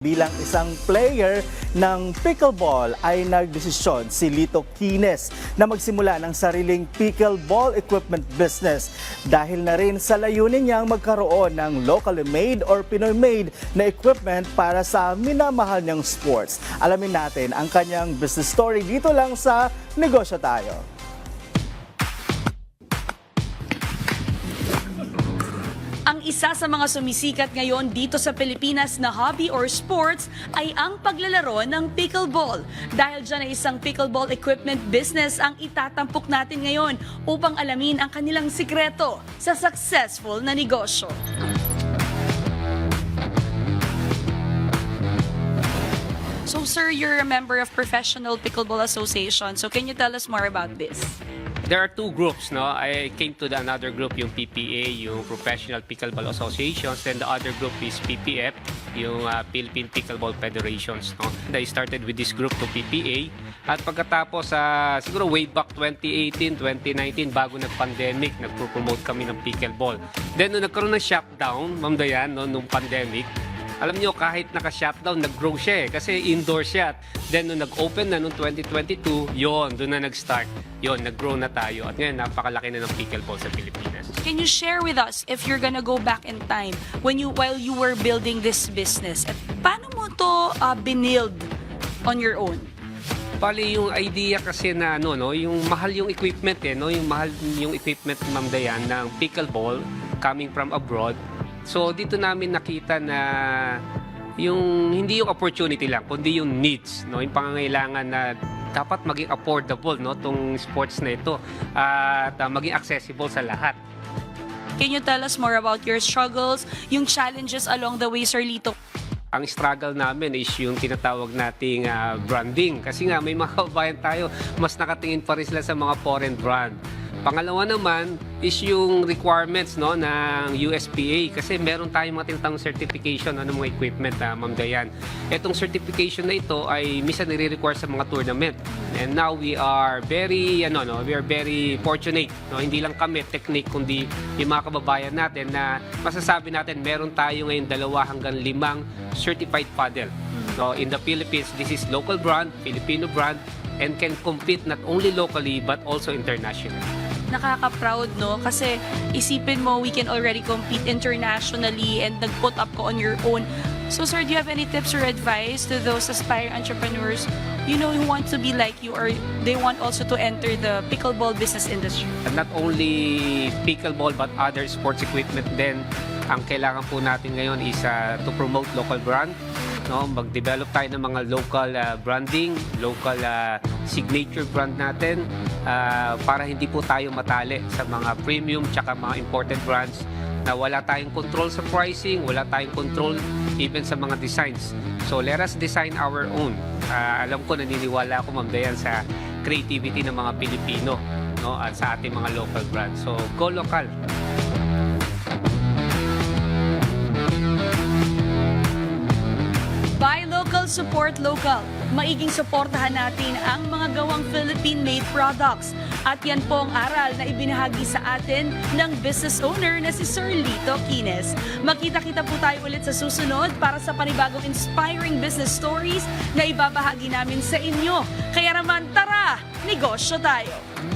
Bilang isang player ng pickleball ay nagdesisyon si Lito Quines na magsimula ng sariling pickleball equipment business dahil na rin sa layunin niyang magkaroon ng locally made or Pinoy-made na equipment para sa minamahal niyang sports. Alamin natin ang kanyang business story dito lang sa Negosyo Tayo. Ang isa sa mga sumisikat ngayon dito sa Pilipinas na hobby or sports ay ang paglalaro ng pickleball. Dahil dyan ay isang pickleball equipment business ang itatampok natin ngayon upang alamin ang kanilang sikreto sa successful na negosyo. So sir, you're a member of Professional Pickleball Association. So can you tell us more about this? There are two groups, no? I came to another group, yung PPA, yung Professional Pickleball Associations, and the other group is PPF, yung Philippine Pickleball Federations, no? I started with this group to PPA, at pagkatapos, siguro way back 2018, 2019, bago nag-pandemic, nagpo-promote kami ng pickleball. Then, nung nagkaroon ng shutdown, Ma'am Dayan, no, nung pandemic, alam nyo, kahit naka-shutdown, nag-grow siya kasi indoor siya. Then, nung nag-open na noong 2022, doon na nag-start. Nag-grow na tayo. At ngayon, napakalaki na ng pickleball sa Pilipinas. Can you share with us if you're gonna go back in time while you were building this business? At paano mo to binild on your own? Bali, yung idea kasi na yung mahal yung equipment yung mahal yung equipment, Ma'am Dayan, ng pickleball coming from abroad. So dito namin nakita na hindi yung opportunity lang, kundi yung needs, yung pangangailangan na dapat maging affordable, tong sports na ito at maging accessible sa lahat. Can you tell us more about your struggles, yung challenges along the way, Sir Lito? Ang struggle namin is yung tinatawag nating branding. Kasi nga may mga kababayan tayo, mas nakatingin pa rin sila sa mga foreign brand. Pangalawa naman is yung requirements ng USPA kasi meron tayong mga tinatawag certification ng mga equipment, Ma'am Dayan. Itong certification na ito ay minsan nire-require sa mga tournament. And now we are very fortunate. Hindi lang kami technique kundi yung mga kababayan natin na masasabi natin meron tayo ngayon 2 hanggang 5 certified paddle. So in the Philippines, this is local brand, Filipino brand, and can compete not only locally but also internationally. Nakaka-proud, no? Kasi isipin mo, we can already compete internationally and nag-put up ko on your own. So sir, do you have any tips or advice to those aspiring entrepreneurs, who want to be like you or they want also to enter the pickleball business industry? And not only pickleball but other sports equipment din. Ang kailangan po natin ngayon is to promote local brand. Mag-develop tayo ng mga local branding, local signature brand natin para hindi po tayo matali sa mga premium tsaka mga imported brands na wala tayong control sa pricing, wala tayong control even sa mga designs. So let us design our own. Alam ko, naniniwala ako, Ma'am Dayan, sa creativity ng mga Pilipino at sa ating mga local brands. So go local. Buy local, support local. Maiging suportahan natin ang mga gawang Philippine-made products. At yan po ang aral na ibinahagi sa atin ng business owner na si Sir Lito Quines. Magkita-kita po tayo ulit sa susunod para sa panibagong inspiring business stories na ibabahagi namin sa inyo. Kaya naman, tara, negosyo tayo!